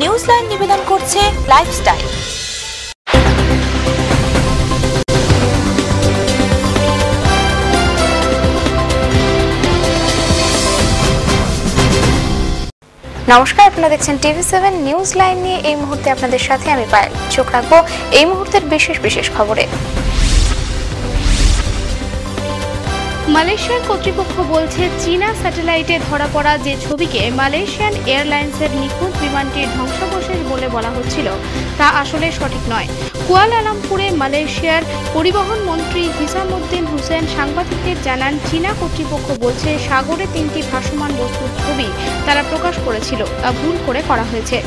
News line নিবেদন করছে lifestyle. নমস্কার, আপনারা দেখছেন টিভি7 নিউজ লাইন নিয়ে। এই মুহূর্তে আপনাদের সাথে আমি পায়েল। চোখ রাখবো এই মুহূর্তের বিশেষ খবরে। মালয়েশিয়ার কর্তৃপক্ষ বলছে, চীনা স্যাটেলাইটে ধরা পড়া যে ছবিকে মালয়েশিয়ান এয়ারলাইন্সের নিখোঁজ বিমানটির ধ্বংসাবশেষ বলে বলা হচ্ছিল তা আসলে সঠিক নয়। কুয়ালালামপুরে মালয়েশিয়ার পরিবহন মন্ত্রী হিসামউদ্দিন হুসেন সাংবাদিকদের জানান, চীনা কর্তৃপক্ষ বলছে সাগরে 3টি ভাসমান বস্তুর ছবি তারা প্রকাশ করেছিল, তা ভুল করে করা হয়েছে।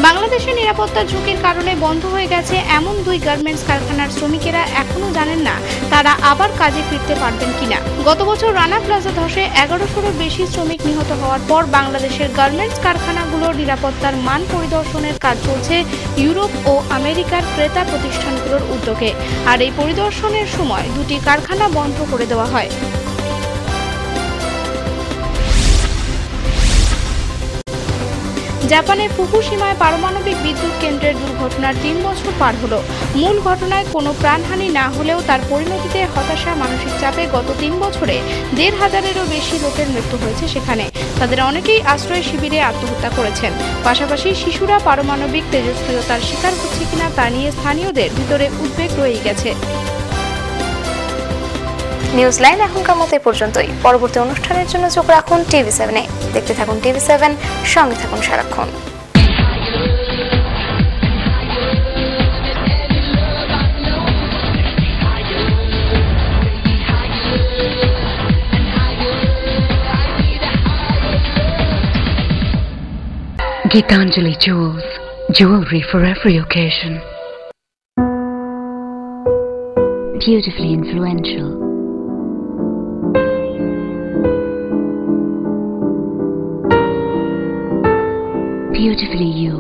বাংলাদেশের নিরাপত্তা ঝুঁকির কারণে বন্ধ হয়ে গেছে এমন 2 গার্মেন্টস কারখানার শ্রমিকেরা এখনো জানেন না তারা আবার কাজে ফিরতে পারবেন কিনা। গত বছর রানা প্লাজা ধসে 1100-এরও বেশি শ্রমিক নিহত হওয়ার পর বাংলাদেশের গার্মেন্টস কারখানাগুলোর নিরাপত্তার মান পরিদর্শনের কাজ চলছে ইউরোপ ও আমেরিকার ক্রেতা প্রতিষ্ঠানগুলোর উদ্যোগে। আর এই পরিদর্শনের সময় 2টি কারখানা বন্ধ করে দেওয়া হয়। জাপানের ফুকুশিমায় পারমাণবিক বিদ্যুৎ কেন্দ্রের দুর্ঘটনার 3 বছর পার হলো। মূল ঘটনায় কোনো প্রাণহানি না হলেও তার পরিণতিতে হতাশা, মানসিক চাপে গত 3 বছরে 1,500-এরও বেশি লোকের মৃত্যু হয়েছে সেখানে। তাদের অনেকেই আশ্রয় শিবিরে আত্মহত্যা করেছেন। পাশাপাশি শিশুরা পারমাণবিক তেজস্ক্রিয়তার শিকার হচ্ছে কিনা তা নিয়ে স্থানীয়দের ভিতরে উদ্বেগ রয়ে গেছে। নিউজ লাইন এখনকার মতো এই পর্যন্তই। পরবর্তী অনুষ্ঠানের জন্য চোখ রাখুন টিভি7-এ। দেখতে থাকুন টিভি7, সঙ্গে থাকুন সারাক্ষণ। Gitanjali Jewels, jewelry for every occasion. Beautifully influential. Beautifully you.